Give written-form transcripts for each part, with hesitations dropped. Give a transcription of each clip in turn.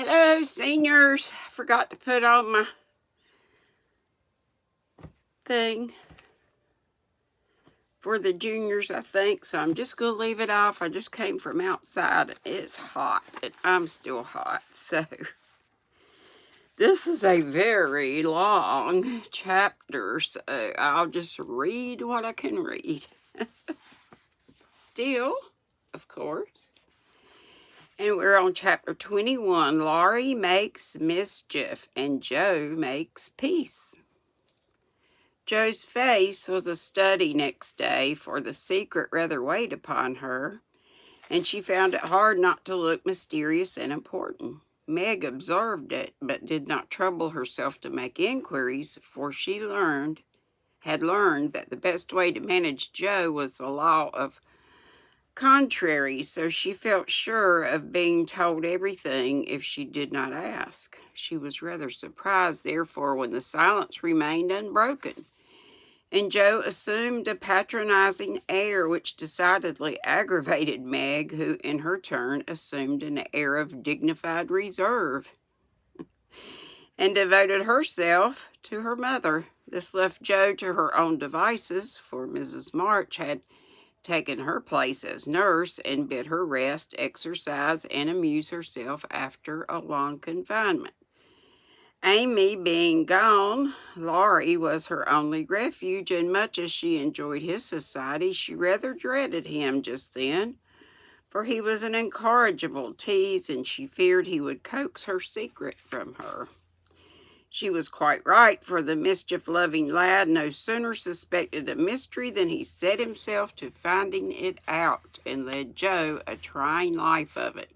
Hello, seniors. I forgot to put on my thing for the juniors, I think, so I'm just going to leave it off. I just came from outside. It's hot, and I'm still hot, so this is a very long chapter, so I'll just read what I can read. Still, of course. And we're on chapter 21. Laurie makes mischief, and Joe makes peace. Joe's face was a study next day, for the secret rather weighed upon her, and she found it hard not to look mysterious and important. Meg observed it, but did not trouble herself to make inquiries, for she had learned that the best way to manage Joe was the law of contraries, so she felt sure of being told everything if she did not ask. She was rather surprised, therefore, when the silence remained unbroken, and Joe assumed a patronizing air which decidedly aggravated Meg, who in her turn assumed an air of dignified reserve and devoted herself to her mother. This left Joe to her own devices, for Mrs. March had taken her place as nurse and bid her rest, exercise, and amuse herself after a long confinement. Amy being gone, Laurie was her only refuge, and much as she enjoyed his society, she rather dreaded him just then, for he was an incorrigible tease, and she feared he would coax her secret from her. She was quite right, for the mischief-loving lad no sooner suspected a mystery than he set himself to finding it out, and led Joe a trying life of it.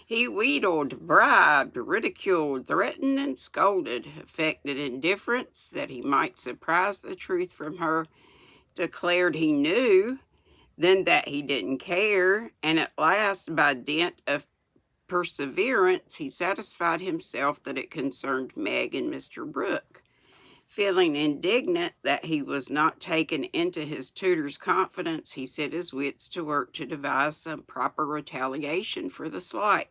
He wheedled, bribed, ridiculed, threatened, and scolded, affected indifference that he might surprise the truth from her, declared he knew, then that he didn't care, and at last, by dint of perseverance, he satisfied himself that it concerned Meg and Mr. Brooke. Feeling indignant that he was not taken into his tutor's confidence, he set his wits to work to devise some proper retaliation for the slight.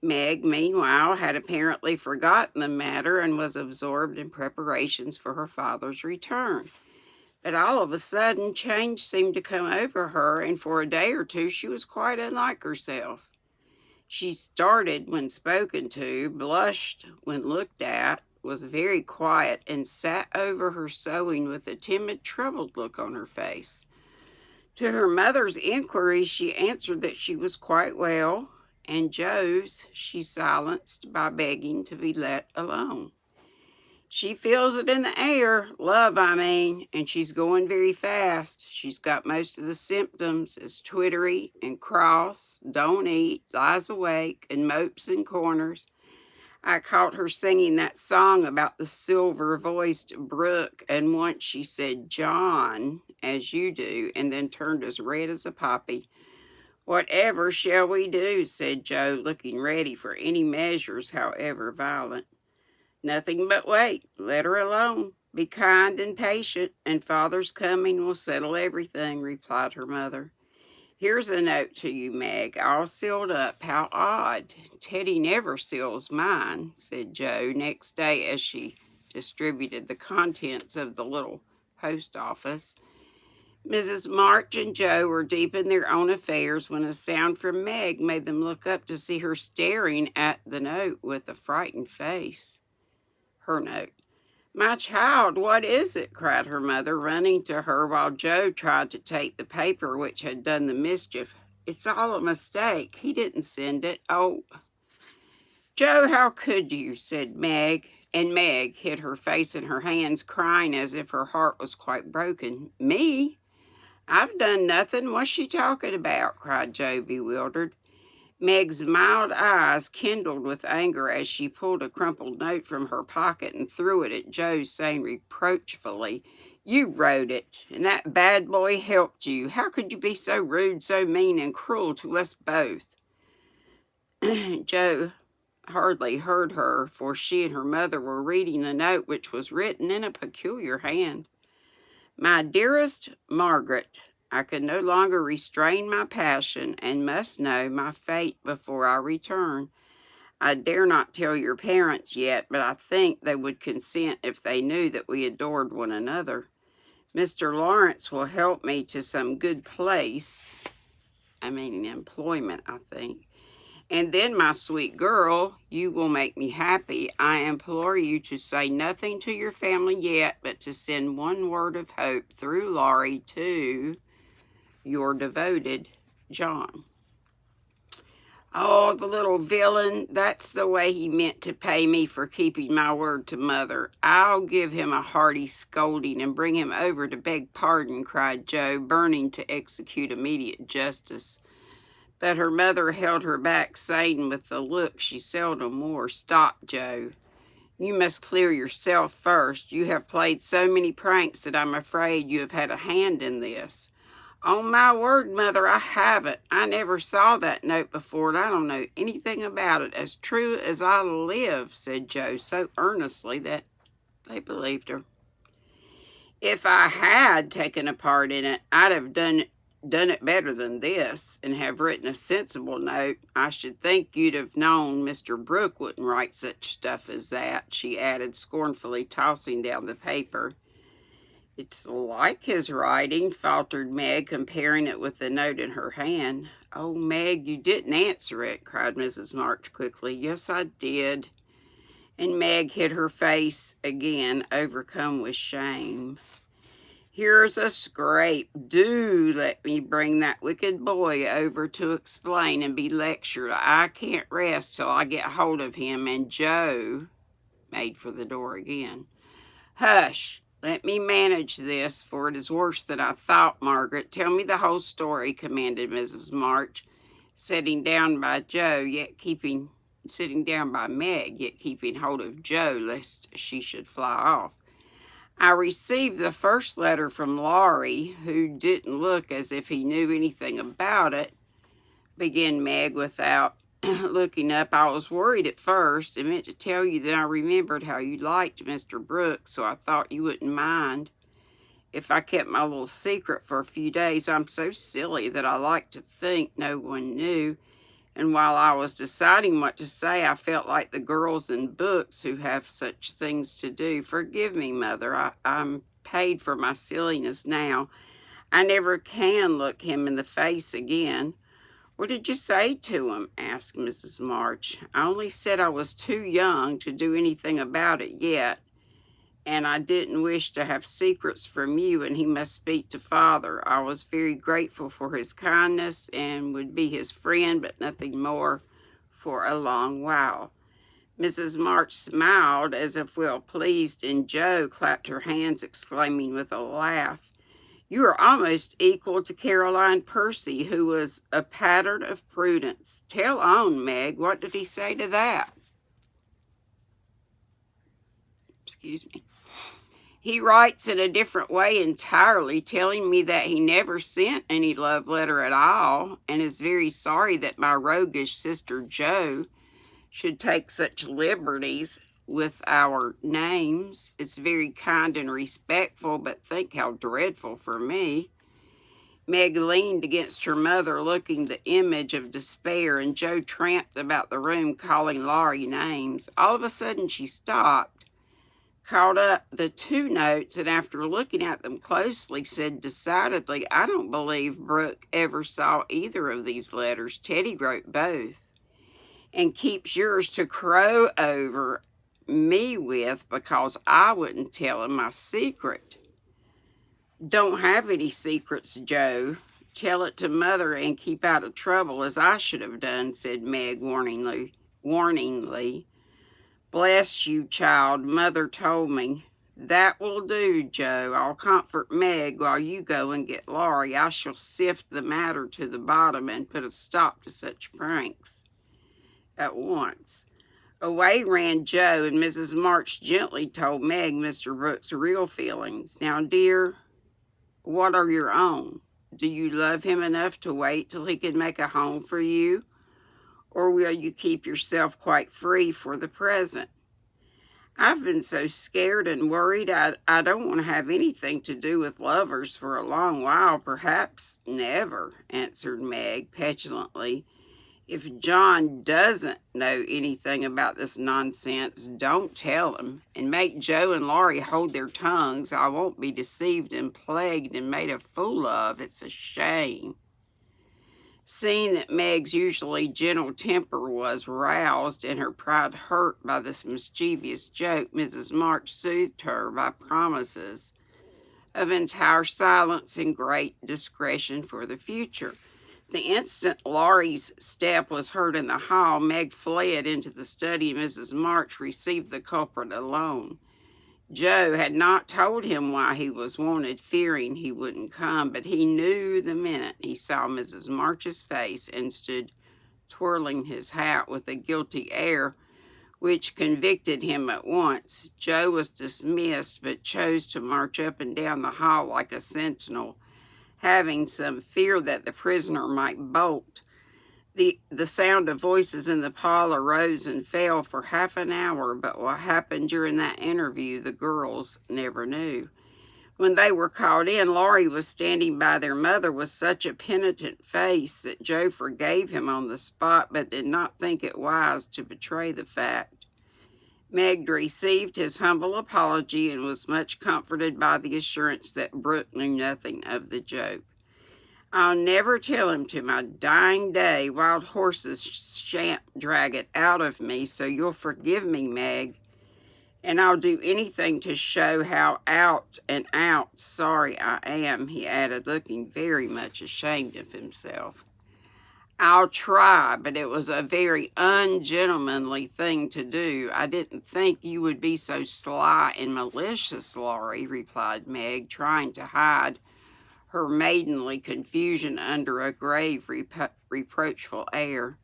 Meg, meanwhile, had apparently forgotten the matter and was absorbed in preparations for her father's return. But all of a sudden, change seemed to come over her, and for a day or two she was quite unlike herself. She started when spoken to, blushed when looked at, was very quiet, and sat over her sewing with a timid, troubled look on her face. To her mother's inquiries, she answered that she was quite well, and Joe's she silenced by begging to be let alone. She feels it in the air, love I mean, and she's going very fast. She's got most of the symptoms, is twittery and cross, don't eat, lies awake, and mopes in corners. I caught her singing that song about the silver-voiced brook, and once she said John, as you do, and then turned as red as a poppy. Whatever shall we do? Said Joe, looking ready for any measures, however violent. Nothing but wait. Let her alone. Be kind and patient, and Father's coming will settle everything, replied her mother. Here's a note to you, Meg, all sealed up. How odd. Teddy never seals mine, said Joe next day as she distributed the contents of the little post office. Mrs. March and Joe were deep in their own affairs when a sound from Meg made them look up to see her staring at the note with a frightened face. Her note. My child, what is it? Cried her mother, running to her while Joe tried to take the paper which had done the mischief. It's all a mistake. He didn't send it. Oh, Joe, how could you? Said Meg, and Meg hid her face in her hands, crying as if her heart was quite broken. Me? I've done nothing. What's she talking about? Cried Joe, bewildered. Meg's mild eyes kindled with anger as she pulled a crumpled note from her pocket and threw it at Joe, saying reproachfully, You wrote it, and that bad boy helped you. How could you be so rude, so mean, and cruel to us both? Joe hardly heard her, for she and her mother were reading the note, which was written in a peculiar hand. My dearest Margaret, I can no longer restrain my passion, and must know my fate before I return. I dare not tell your parents yet, but I think they would consent if they knew that we adored one another. Mr. Lawrence will help me to some good place. Employment, I think. And then, my sweet girl, you will make me happy. I implore you to say nothing to your family yet, but to send one word of hope through Laurie to your devoted John. Oh, the little villain. That's the way he meant to pay me for keeping my word to Mother. I'll give him a hearty scolding and bring him over to beg pardon, cried Joe, burning to execute immediate justice. But her mother held her back, saying with the look she seldom wore, "Stop, Joe. You must clear yourself first. You have played so many pranks that I'm afraid you have had a hand in this." "On my word, Mother, I haven't. I never saw that note before, and I don't know anything about it, as true as I live," said Joe so earnestly that they believed her. "If I had taken a part in it, I'd have done it better than this, and have written a sensible note. I should think you'd have known Mr. Brooke wouldn't write such stuff as that," she added scornfully, tossing down the paper. "It's like his writing," faltered Meg, comparing it with the note in her hand. "Oh, Meg, you didn't answer it," cried Mrs. March quickly. "Yes, I did." And Meg hid her face again, overcome with shame. "Here's a scrape. Do let me bring that wicked boy over to explain and be lectured. I can't rest till I get hold of him." And Joe made for the door again. "Hush! Let me manage this, for it is worse than I thought, Margaret. Tell me the whole story," commanded Mrs. March, sitting down by Meg, yet keeping hold of Joe, lest she should fly off. "I received the first letter from Laurie, who didn't look as if he knew anything about it," began Meg without looking up. "I was worried at first and meant to tell you that I remembered how you liked Mr. Brooke, so I thought you wouldn't mind if I kept my little secret for a few days. I'm so silly that I like to think no one knew. And while I was deciding what to say, I felt like the girls in books who have such things to do. Forgive me, Mother. I'm paid for my silliness now. I never can look him in the face again." "What did you say to him?" asked Mrs. March. "I only said I was too young to do anything about it yet, and I didn't wish to have secrets from you, and he must speak to Father. I was very grateful for his kindness and would be his friend, but nothing more for a long while." Mrs. March smiled as if well pleased, and Joe clapped her hands, exclaiming with a laugh, "You are almost equal to Caroline Percy, who was a pattern of prudence. Tell on, Meg. What did he say to that?" Excuse me. "He writes in a different way entirely, telling me that he never sent any love letter at all, and is very sorry that my roguish sister Joe should take such liberties with our names. It's very kind and respectful, but think how dreadful for me." Meg leaned against her mother, looking the image of despair, and Joe tramped about the room, calling Laurie names. All of a sudden she stopped, caught up the two notes, and after looking at them closely, said decidedly, "I don't believe Brooke ever saw either of these letters. Teddy wrote both, and keeps yours to crow over me with because I wouldn't tell him my secret." "Don't have any secrets, Joe. Tell it to Mother and keep out of trouble, as I should have done," said Meg warningly. "Bless you, child, Mother told me." "That will do, Joe. I'll comfort Meg while you go and get Laurie. I shall sift the matter to the bottom and put a stop to such pranks at once." Away ran Joe, and Mrs. March gently told Meg Mr. Brooke's real feelings. "Now, dear, what are your own? Do you love him enough to wait till he can make a home for you? Or will you keep yourself quite free for the present?" "I've been so scared and worried, I don't want to have anything to do with lovers for a long while, perhaps never," answered Meg petulantly, If John doesn't know anything about this nonsense, don't tell him, and make Joe and Laurie hold their tongues. I won't be deceived and plagued and made a fool of. It's a shame." Seeing that Meg's usually gentle temper was roused and her pride hurt by this mischievous joke, Mrs. March soothed her by promises of entire silence and great discretion for the future. The instant Laurie's step was heard in the hall, Meg fled into the study and Mrs. March received the culprit alone. Joe had not told him why he was wanted, fearing he wouldn't come, but he knew the minute he saw Mrs. March's face and stood twirling his hat with a guilty air which convicted him at once. Joe was dismissed, but chose to march up and down the hall like a sentinel, having some fear that the prisoner might bolt. The sound of voices in the parlor rose and fell for half an hour, but what happened during that interview the girls never knew. When they were called in, Laurie was standing by their mother with such a penitent face that Joe forgave him on the spot, but did not think it wise to betray the fact. Meg received his humble apology and was much comforted by the assurance that Brooke knew nothing of the joke. "I'll never tell him to my dying day. Wild horses shan't drag it out of me, so you'll forgive me, Meg. And I'll do anything to show how out and out sorry I am," he added, looking very much ashamed of himself. "I'll try, but it was a very ungentlemanly thing to do. I didn't think you would be so sly and malicious, Laurie," replied Meg, trying to hide her maidenly confusion under a grave, reproachful air.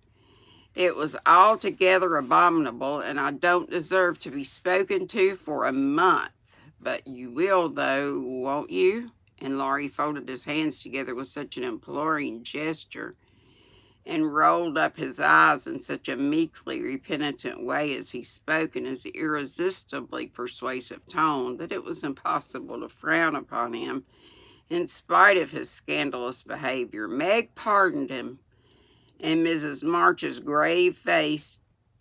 "It was altogether abominable, and I don't deserve to be spoken to for a month. But you will, though, won't you?" And Laurie folded his hands together with such an imploring gesture and rolled up his eyes in such a meekly repentant way as he spoke in his irresistibly persuasive tone that it was impossible to frown upon him in spite of his scandalous behavior. Meg pardoned him, and Mrs. March's grave face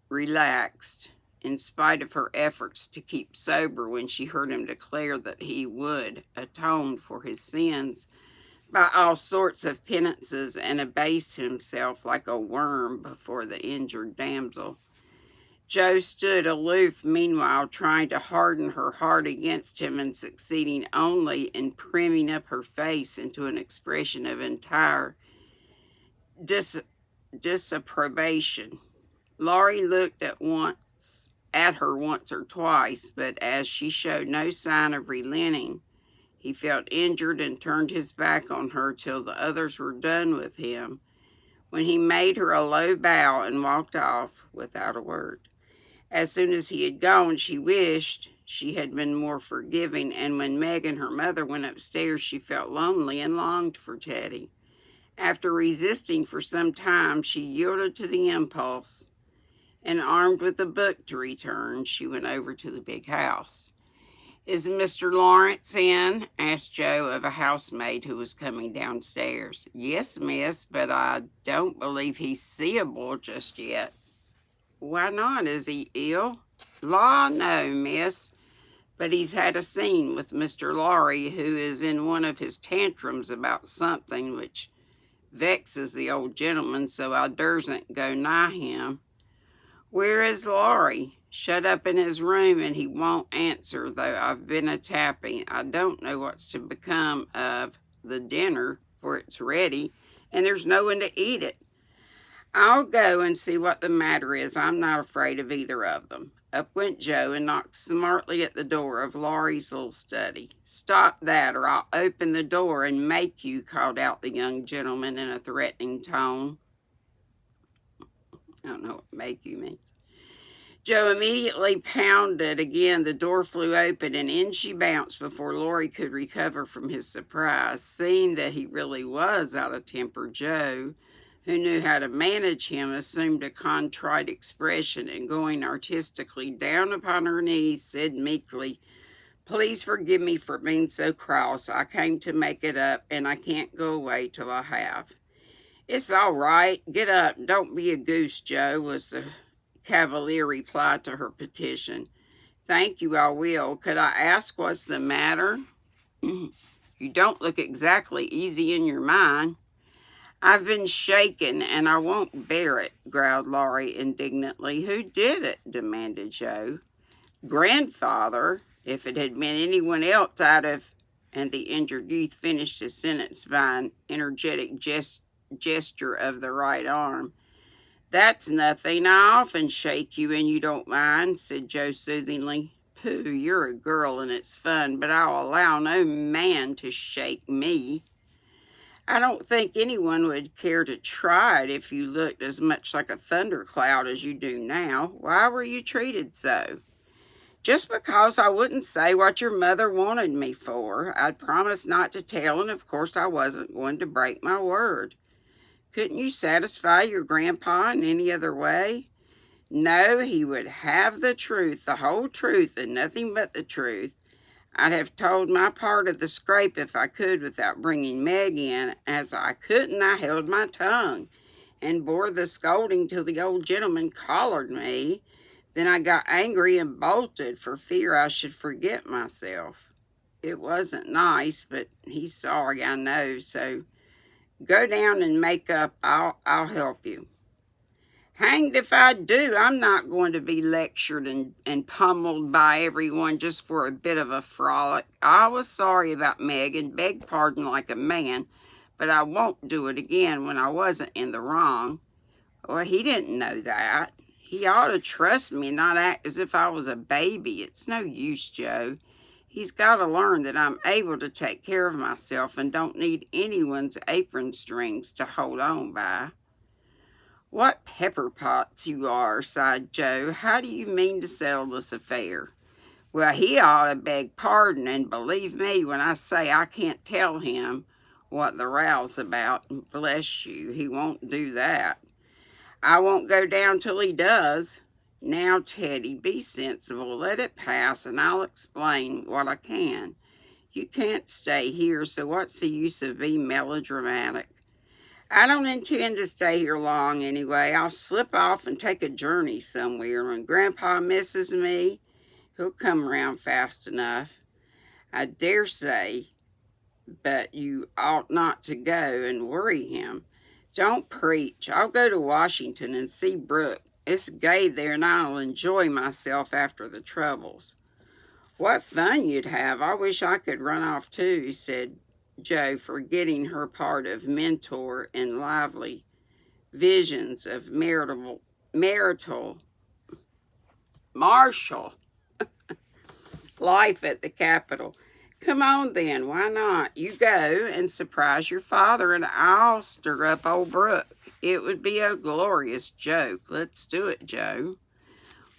relaxed in spite of her efforts to keep sober when she heard him declare that he would atone for his sins by all sorts of penances and abase himself like a worm before the injured damsel. Joe stood aloof meanwhile, trying to harden her heart against him and succeeding only in primming up her face into an expression of entire disapprobation. Laurie looked at her once or twice, but as she showed no sign of relenting, he felt injured and turned his back on her till the others were done with him, when he made her a low bow and walked off without a word. As soon as he had gone, she wished she had been more forgiving, and when Meg and her mother went upstairs, she felt lonely and longed for Teddy. After resisting for some time, she yielded to the impulse, and armed with a book to return, she went over to the big house. "Is Mr. Lawrence in?" asked Joe of a housemaid who was coming downstairs. "Yes, miss, but I don't believe he's seeable just yet." "Why not? Is he ill?" "Law, no, miss. But he's had a scene with Mr. Laurie, who is in one of his tantrums about something which vexes the old gentleman, so I dursn't go nigh him." "Where is Laurie?" "Shut up in his room, and he won't answer, though I've been a-tapping. I don't know what's to become of the dinner, for it's ready, and there's no one to eat it." "I'll go and see what the matter is. I'm not afraid of either of them." Up went Joe and knocked smartly at the door of Laurie's little study. "Stop that, or I'll open the door and make you," called out the young gentleman in a threatening tone. I don't know what "make you" means. Joe immediately pounded again. The door flew open, and in she bounced before Laurie could recover from his surprise. Seeing that he really was out of temper, Joe, who knew how to manage him, assumed a contrite expression, and going artistically down upon her knees, said meekly, "Please forgive me for being so cross. I came to make it up, and I can't go away till I have." It's all right. Get up. Don't be a goose, Joe, was the cavalier reply to her petition. Thank you, I will. Could I ask what's the matter? You don't look exactly easy in your mind. I've been shaken, and I won't bear it, growled Laurie indignantly. Who did it? Demanded Joe. Grandfather. If it had been anyone else, I'd have... And the injured youth finished his sentence by an energetic gesture of the right arm. That's nothing. I often shake you and you don't mind, said Joe soothingly. Pooh, you're a girl and it's fun, but I'll allow no man to shake me. I don't think anyone would care to try it if you looked as much like a thundercloud as you do now. Why were you treated so? Just because I wouldn't say what your mother wanted me for. I'd promised not to tell, and of course I wasn't going to break my word. Couldn't you satisfy your grandpa in any other way? No, he would have the truth, the whole truth, and nothing but the truth. I'd have told my part of the scrape if I could without bringing Meg in. As I couldn't, I held my tongue and bore the scolding till the old gentleman collared me. Then I got angry and bolted for fear I should forget myself. It wasn't nice, but he's sorry, I know, so go down and make up. I'll help you. Hanged if I do. I'm not going to be lectured and pummeled by everyone just for a bit of a frolic. I was sorry about Meg and begged pardon like a man, but I won't do it again when I wasn't in the wrong. Well, he didn't know that. He ought to trust me and not act as if I was a baby. It's no use, Joe. He's got to learn that I'm able to take care of myself and don't need anyone's apron strings to hold on by. What pepper pots you are, sighed Joe. How do you mean to settle this affair? Well, he ought to beg pardon, and believe me when I say I can't tell him what the row's about. Bless you, he won't do that. I won't go down till he does. Now, Teddy, be sensible. Let it pass, and I'll explain what I can. You can't stay here, so what's the use of being melodramatic? I don't intend to stay here long anyway. I'll slip off and take a journey somewhere. When Grandpa misses me, he'll come around fast enough. I dare say, but you ought not to go and worry him. Don't preach. I'll go to Washington and see Brooke. It's gay there, and I'll enjoy myself after the troubles. What fun you'd have. I wish I could run off too, said Joe, forgetting her part of mentor in lively visions of marital martial life at the Capitol. Come on then, why not? You go and surprise your father, and I'll stir up old Brooke. It would be a glorious joke. Let's do it, Joe.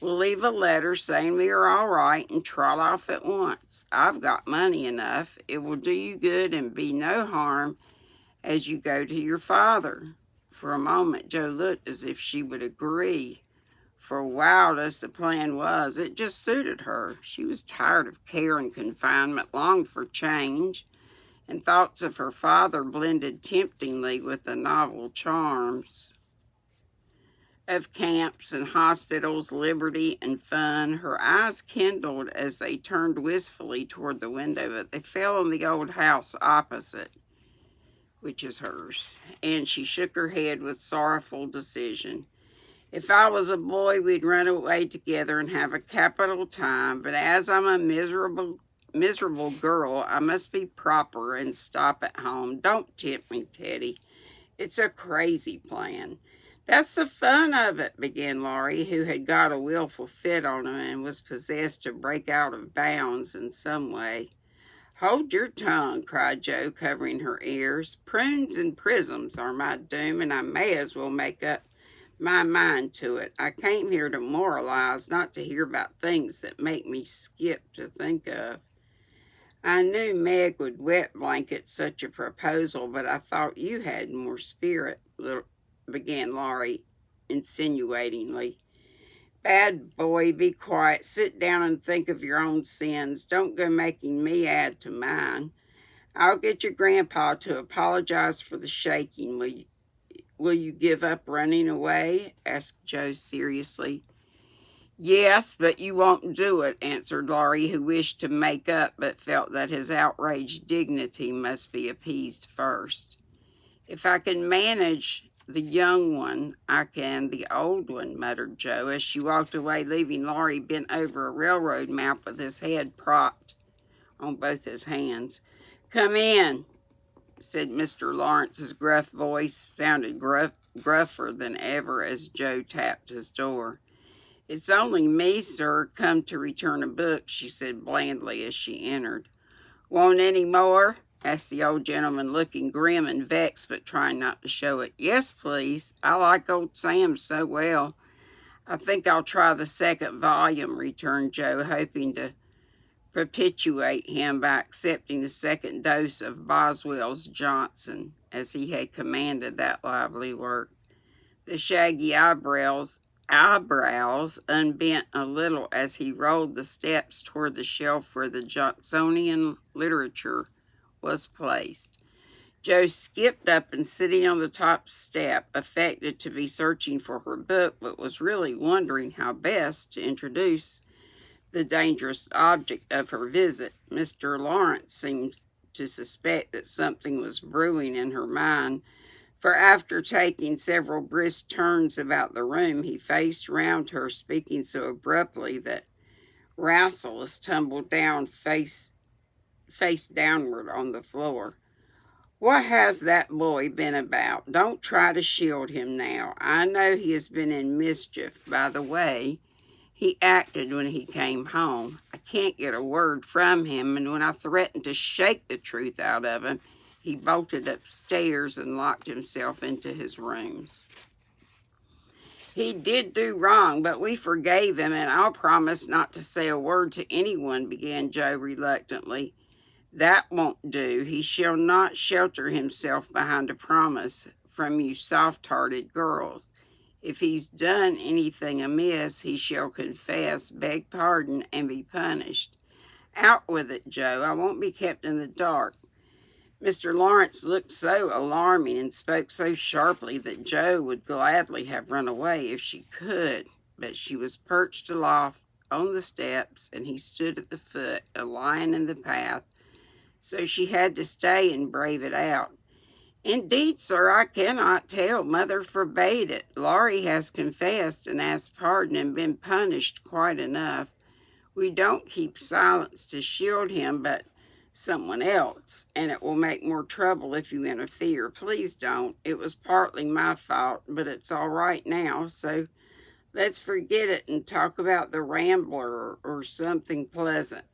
We'll leave a letter saying we are all right and trot off at once. I've got money enough. It will do you good and be no harm as you go to your father. For a moment, Joe looked as if she would agree. For wild as the plan was, it just suited her. She was tired of care and confinement, longed for change, and thoughts of her father blended temptingly with the novel charms of camps and hospitals, liberty and fun. Her eyes kindled as they turned wistfully toward the window, but they fell on the old house opposite, which is hers, and she shook her head with sorrowful decision. If I was a boy, we'd run away together and have a capital time, but as I'm a miserable girl, I must be proper and stop at home. Don't tempt me, Teddy. It's a crazy plan. That's the fun of it, began Laurie, who had got a willful fit on him and was possessed to break out of bounds in some way. Hold your tongue, cried Joe, covering her ears. Prunes and prisms are my doom, and I may as well make up my mind to it. I came here to moralize, not to hear about things that make me skip to think of. I knew Meg would wet blanket such a proposal, but I thought you had more spirit, began Laurie insinuatingly. Bad boy, be quiet. Sit down and think of your own sins. Don't go making me add to mine. I'll get your grandpa to apologize for the shaking. Will you give up running away? Asked Joe seriously. Yes, but you won't do it, answered Laurie, who wished to make up but felt that his outraged dignity must be appeased first. If I can manage the young one, I can the old one, muttered Joe as she walked away, leaving Laurie bent over a railroad map with his head propped on both his hands. Come in, said Mr. Lawrence's gruff voice, sounded gruffer than ever as Joe tapped his door. It's only me, sir, come to return a book, she said blandly as she entered. Want any more? Asked the old gentleman, looking grim and vexed, but trying not to show it. Yes, please. I like old Sam so well. I think I'll try the second volume, returned Joe, hoping to propitiate him by accepting the second dose of Boswell's Johnson, as he had commanded that lively work. The shaggy eyebrows unbent a little as he rolled the steps toward the shelf where the Johnsonian literature was placed. Joe skipped up and, sitting on the top step, affected to be searching for her book, but was really wondering how best to introduce the dangerous object of her visit. Mr. Lawrence seemed to suspect that something was brewing in her mind, for after taking several brisk turns about the room, he faced round her, speaking so abruptly that Rasselas tumbled down face downward on the floor. What has that boy been about? Don't try to shield him now. I know he has been in mischief. By the way, he acted when he came home. I can't get a word from him, and when I threatened to shake the truth out of him, he bolted upstairs and locked himself into his rooms. He did do wrong, but we forgave him, and I'll promise not to say a word to anyone, began Joe reluctantly. That won't do. He shall not shelter himself behind a promise from you soft-hearted girls. If he's done anything amiss, he shall confess, beg pardon, and be punished. Out with it, Joe. I won't be kept in the dark. Mr. Lawrence looked so alarming and spoke so sharply that Joe would gladly have run away if she could, but she was perched aloft on the steps, and he stood at the foot, a lion in the path, so she had to stay and brave it out. Indeed, sir, I cannot tell. Mother forbade it. Laurie has confessed and asked pardon and been punished quite enough. We don't keep silence to shield him, but someone else, and it will make more trouble if you interfere. Please don't. It was partly my fault, but it's all right now, so let's forget it and talk about the Rambler or something pleasant.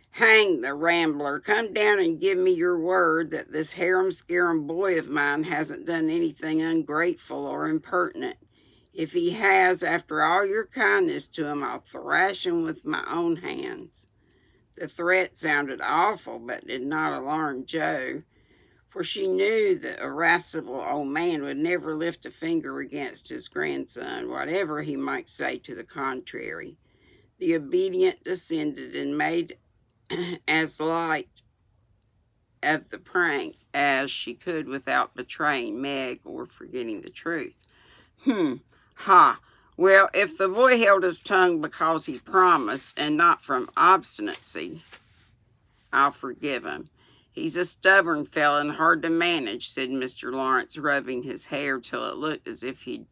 Hang the Rambler. Come down and give me your word that this harum-scarum boy of mine hasn't done anything ungrateful or impertinent. If he has, after all your kindness to him, I'll thrash him with my own hands. The threat sounded awful, but did not alarm Joe, for she knew the irascible old man would never lift a finger against his grandson, whatever he might say to the contrary. The obedient descended and made as light of the prank as she could without betraying Meg or forgetting the truth. Ha! Well, if the boy held his tongue because he promised and not from obstinacy, I'll forgive him. He's a stubborn fellow and hard to manage, said Mr. Lawrence, rubbing his hair till it looked as if he'd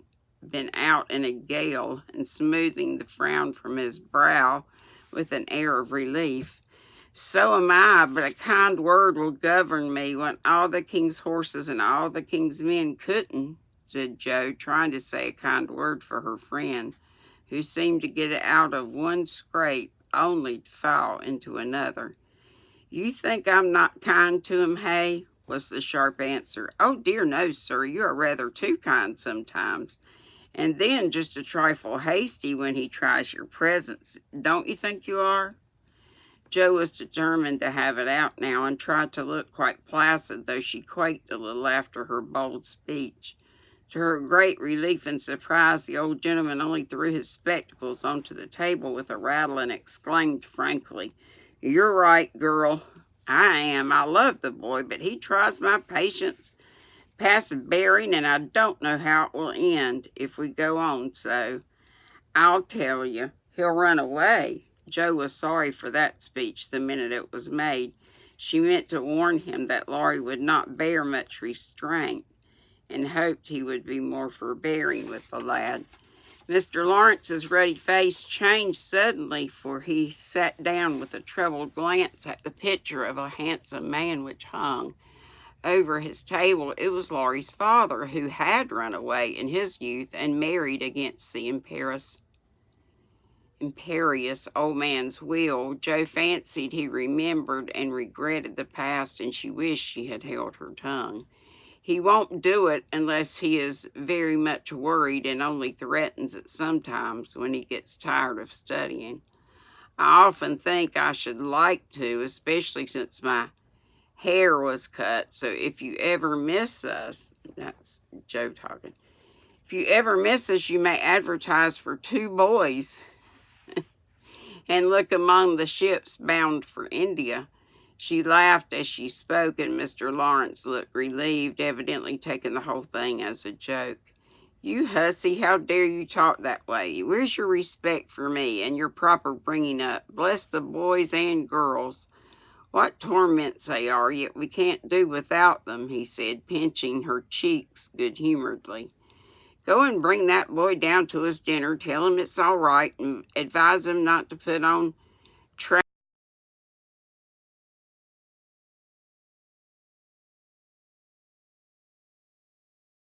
been out in a gale and smoothing the frown from his brow with an air of relief. So am I, but a kind word will govern me when all the king's horses and all the king's men couldn't, said Joe, trying to say a kind word for her friend, who seemed to get out of one scrape only to fall into another. You think I'm not kind to him, hey? Was the sharp answer. Oh, dear no, sir, you are rather too kind sometimes, and then just a trifle hasty when he tries your presence. Don't you think you are? Joe was determined to have it out now and tried to look quite placid, though she quaked a little after her bold speech. To her great relief and surprise, the old gentleman only threw his spectacles onto the table with a rattle and exclaimed frankly, You're right, girl. I am. I love the boy, but he tries my patience past bearing, and I don't know how it will end if we go on so. I'll tell you, he'll run away. Joe was sorry for that speech the minute it was made. She meant to warn him that Laurie would not bear much restraint, and hoped he would be more forbearing with the lad. Mr. Lawrence's ruddy face changed suddenly, for he sat down with a troubled glance at the picture of a handsome man which hung over his table. It was Laurie's father, who had run away in his youth and married against the imperious old man's will. Joe fancied he remembered and regretted the past, and she wished she had held her tongue. He won't do it unless he is very much worried, and only threatens it sometimes when he gets tired of studying. I often think I should like to, especially since my hair was cut. So if you ever miss us, that's Joe talking. If you ever miss us, you may advertise for 2 boys and look among the ships bound for India. She laughed as she spoke, and Mr. Lawrence looked relieved, evidently taking the whole thing as a joke. You hussy, how dare you talk that way? Where's your respect for me and your proper bringing up? Bless the boys and girls. What torments they are, yet we can't do without them, he said, pinching her cheeks good-humoredly. Go and bring that boy down to his dinner, tell him it's all right, and advise him not to put on